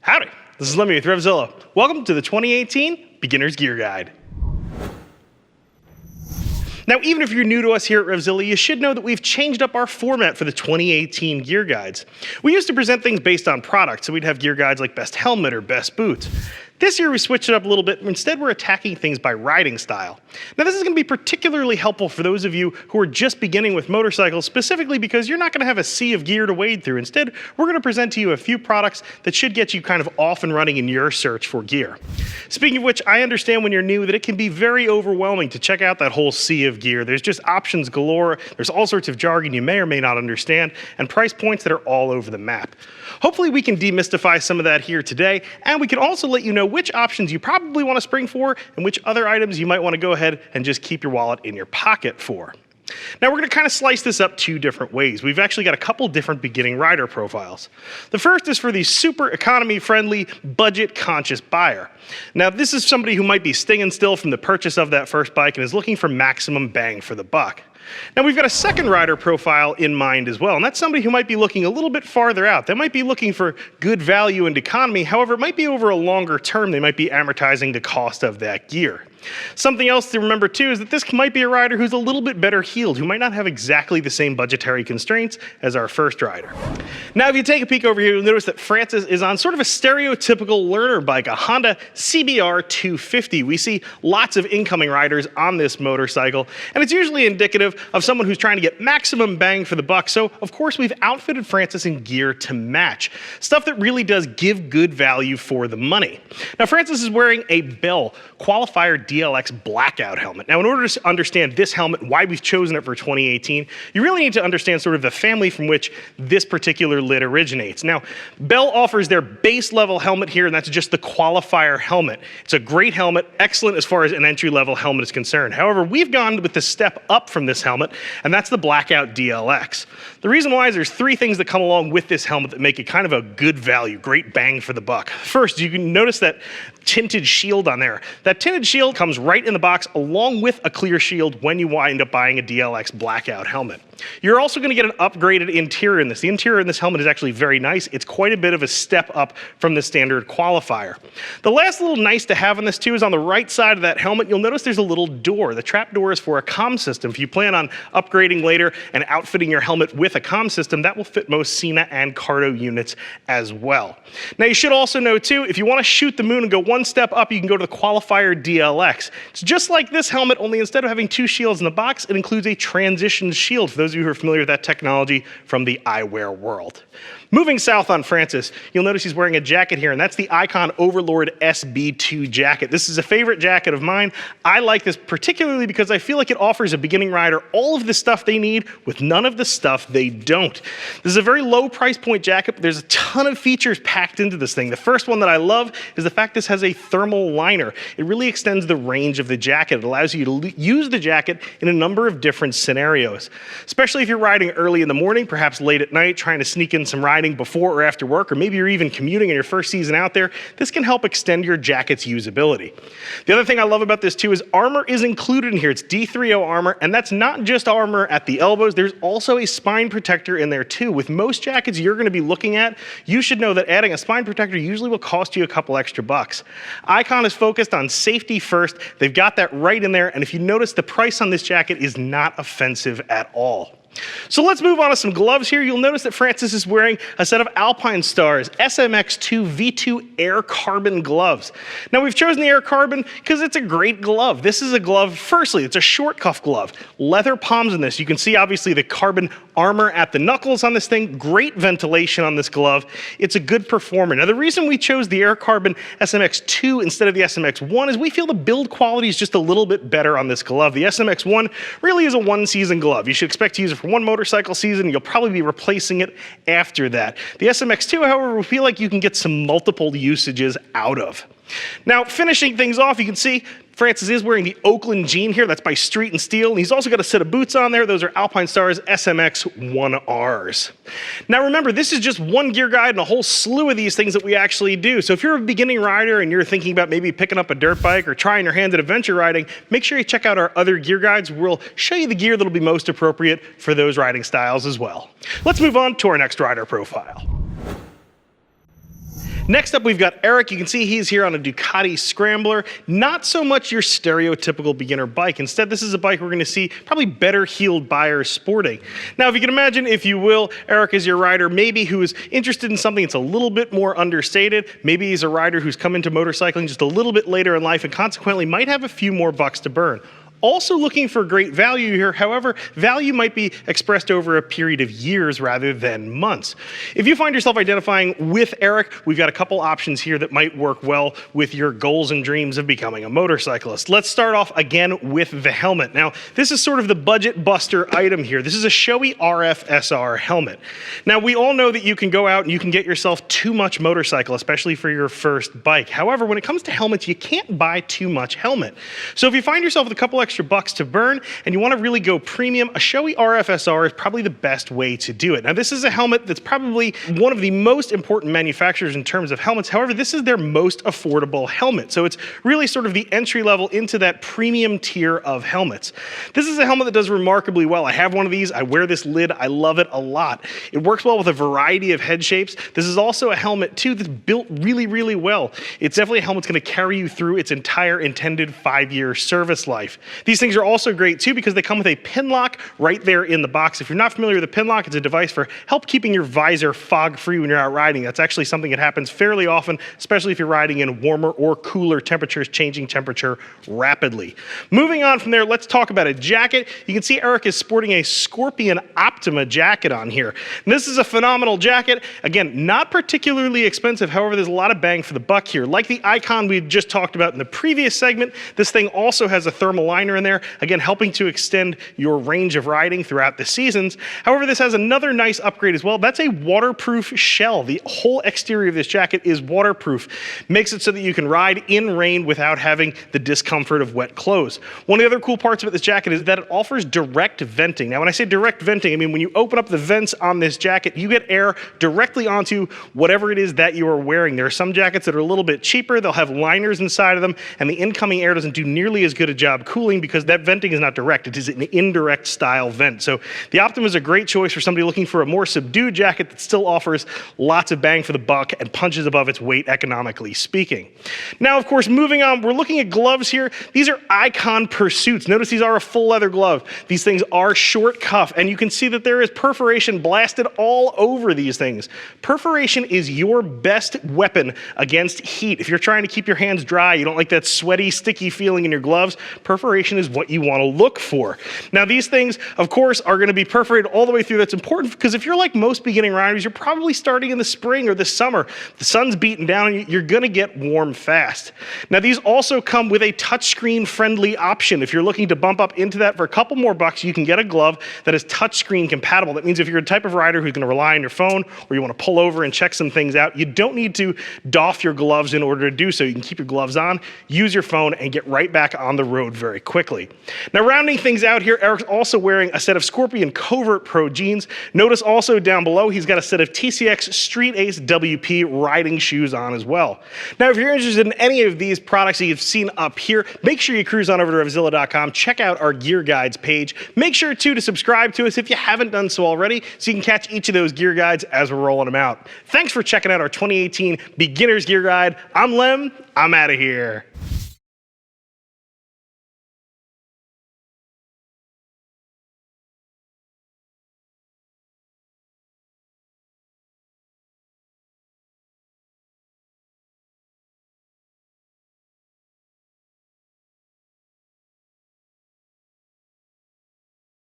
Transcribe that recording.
Howdy, this is Lemmy with RevZilla. Welcome to the 2018 Beginner's Gear Guide. Now, even if you're new to us here at RevZilla, you should know that we've changed up our format for the 2018 gear guides. We used to present things based on products, so we'd have gear guides like best helmet or best boots. This year we switched it up a little bit. Instead, we're attacking things by riding style. Now, this is going to be particularly helpful for those of you who are just beginning with motorcycles, specifically because you're not going to have a sea of gear to wade through. Instead, we're going to present to you a few products that should get you kind of off and running in your search for gear. Speaking of which, I understand when you're new that it can be very overwhelming to check out that whole sea of gear. There's just options galore, there's all sorts of jargon you may or may not understand, and price points that are all over the map. Hopefully we can demystify some of that here today, and we can also let you know which options you probably want to spring for and which other items you might want to go ahead and just keep your wallet in your pocket for. Now we're going to kind of slice this up two different ways. We've actually got a couple different beginning rider profiles. The first is for the super economy friendly, budget conscious buyer. Now this is somebody who might be stinging still from the purchase of that first bike and is looking for maximum bang for the buck. Now we've got a second rider profile in mind as well, and that's somebody who might be looking a little bit farther out. They might be looking for good value and economy, however it might be over a longer term. They might be amortizing the cost of that gear. Something else to remember too is that this might be a rider who's a little bit better heeled, who might not have exactly the same budgetary constraints as our first rider. Now if you take a peek over here, you'll notice that Francis is on sort of a stereotypical learner bike, a Honda CBR 250. We see lots of incoming riders on this motorcycle, and it's usually indicative of someone who's trying to get maximum bang for the buck. So of course we've outfitted Francis in gear to match, stuff that really does give good value for the money. Now Francis is wearing a Bell Qualifier DLX Blackout helmet. Now in order to understand this helmet, why we've chosen it for 2018, you really need to understand sort of the family from which this particular lid originates. Now Bell offers their base level helmet here, and that's just the Qualifier helmet. It's a great helmet, excellent as far as an entry level helmet is concerned. However, we've gone with the step up from this helmet, and that's the Blackout DLX. The reason why is there's three things that come along with this helmet that make it kind of a good value, great bang for the buck. First, you can notice that tinted shield on there. That tinted shield comes right in the box along with a clear shield when you wind up buying a DLX Blackout helmet. You're also going to get an upgraded interior in this. The interior in this helmet is actually very nice. It's quite a bit of a step up from the standard Qualifier. The last little nice to have on this too is on the right side of that helmet, you'll notice there's a little door. The trap door is for a comm system. If you plan on upgrading later and outfitting your helmet with a comm system, that will fit most Cena and Cardo units as well. Now you should also know too, if you want to shoot the moon and go one step up, you can go to the Qualifier DLX. It's just like this helmet, only instead of having two shields in the box, it includes a transition shield for those of you who are familiar with that technology from the eyewear world. Moving south on Francis, you'll notice he's wearing a jacket here, and that's the Icon Overlord SB2 jacket. This is a favorite jacket of mine. I like this particularly because I feel like it offers a beginning rider all of the stuff they need with none of the stuff they don't. This is a very low price point jacket, but there's a ton of features packed into this thing. The first one that I love is the fact this has a thermal liner. It really extends the range of the jacket. It allows you to use the jacket in a number of different scenarios, especially if you're riding early in the morning, perhaps late at night, trying to sneak in some riding before or after work, or maybe you're even commuting in your first season out there. This can help extend your jacket's usability. The other thing I love about this too is armor is included in here. It's D3O armor, and that's not just armor at the elbows. There's also a spine protector in there too. With most jackets you're going to be looking at, you should know that adding a spine protector usually will cost you a couple extra bucks. Icon is focused on safety first. They've got that right in there, and if you notice, the price on this jacket is not offensive at all. So let's move on to some gloves here. You'll notice that Francis is wearing a set of Alpinestars SMX2 V2 Air Carbon gloves. Now we've chosen the Air Carbon because it's a great glove. This is a glove, firstly, it's a short cuff glove. Leather palms in this. You can see obviously the carbon armor at the knuckles on this thing. Great ventilation on this glove. It's a good performer. Now the reason we chose the Air Carbon SMX2 instead of the SMX1 is we feel the build quality is just a little bit better on this glove. The SMX1 really is a one-season glove. You should expect to use it for one motorcycle season, and you'll probably be replacing it after that. The SMX2, however, we feel like you can get some multiple usages out of. Now, finishing things off, you can see Francis is wearing the Oakland jean here. That's by Street and Steel. And he's also got a set of boots on there. Those are Alpinestars SMX1Rs. Now remember, this is just one gear guide and a whole slew of these things that we actually do. So if you're a beginning rider and you're thinking about maybe picking up a dirt bike or trying your hand at adventure riding, make sure you check out our other gear guides. We'll show you the gear that'll be most appropriate for those riding styles as well. Let's move on to our next rider profile. Next up, we've got Eric. You can see he's here on a Ducati Scrambler. Not so much your stereotypical beginner bike. Instead, this is a bike we're going to see probably better heeled buyers sporting. Now, if you can imagine, if you will, Eric is your rider maybe who is interested in something that's a little bit more understated. Maybe he's a rider who's come into motorcycling just a little bit later in life and consequently might have a few more bucks to burn. Also looking for great value here. However, value might be expressed over a period of years rather than months. If you find yourself identifying with Eric, we've got a couple options here that might work well with your goals and dreams of becoming a motorcyclist. Let's start off again with the helmet. Now, this is sort of the budget buster item here. This is a showy RFSR helmet. Now, we all know that you can go out and you can get yourself too much motorcycle, especially for your first bike. However, when it comes to helmets, you can't buy too much helmet. So if you find yourself with a couple extra bucks to burn and you want to really go premium, a showy RFSR is probably the best way to do it. Now, this is a helmet that's probably one of the most important manufacturers in terms of helmets. However, this is their most affordable helmet. So it's really sort of the entry level into that premium tier of helmets. This is a helmet that does remarkably well. I have one of these. I wear this lid. I love it a lot. It works well with a variety of head shapes. This is also a helmet too that's built really, really well. It's definitely a helmet that's going to carry you through its entire intended 5-year service life. These things are also great too because they come with a pin lock right there in the box. If you're not familiar with a pin lock, it's a device for help keeping your visor fog-free when you're out riding. That's actually something that happens fairly often, especially if you're riding in warmer or cooler temperatures, changing temperature rapidly. Moving on from there, let's talk about a jacket. You can see Eric is sporting a Scorpion Optima jacket on here. And this is a phenomenal jacket. Again, not particularly expensive. However, there's a lot of bang for the buck here. Like the Icon we just talked about in the previous segment, this thing also has a thermal liner in there, again, helping to extend your range of riding throughout the seasons. However, this has another nice upgrade as well. That's a waterproof shell. The whole exterior of this jacket is waterproof. Makes it so that you can ride in rain without having the discomfort of wet clothes. One of the other cool parts about this jacket is that it offers direct venting. Now, when I say direct venting, I mean when you open up the vents on this jacket, you get air directly onto whatever it is that you are wearing. There are some jackets that are a little bit cheaper. They'll have liners inside of them, and the incoming air doesn't do nearly as good a job cooling because that venting is not direct. It is an indirect style vent. So the Optima is a great choice for somebody looking for a more subdued jacket that still offers lots of bang for the buck and punches above its weight economically speaking. Now, of course, moving on, we're looking at gloves here. These are Icon Pursuits. Notice these are a full leather glove. These things are short cuff, and you can see that there is perforation blasted all over these things. Perforation is your best weapon against heat. If you're trying to keep your hands dry, you don't like that sweaty, sticky feeling in your gloves, perforation is what you want to look for. Now, these things, of course, are going to be perforated all the way through. That's important because if you're like most beginning riders, you're probably starting in the spring or the summer. The sun's beating down and you're going to get warm fast. Now, these also come with a touchscreen friendly option. If you're looking to bump up into that for a couple more bucks, you can get a glove that is touchscreen compatible. That means if you're a type of rider who's going to rely on your phone or you want to pull over and check some things out, you don't need to doff your gloves in order to do so. You can keep your gloves on, use your phone, and get right back on the road very quickly. Now, rounding things out here, Eric's also wearing a set of Scorpion Covert Pro jeans. Notice also down below, he's got a set of TCX Street Ace WP riding shoes on as well. Now, if you're interested in any of these products that you've seen up here, make sure you cruise on over to RevZilla.com, check out our gear guides page. Make sure too to subscribe to us if you haven't done so already, so you can catch each of those gear guides as we're rolling them out. Thanks for checking out our 2018 Beginner's Gear Guide. I'm Lem, I'm out of here.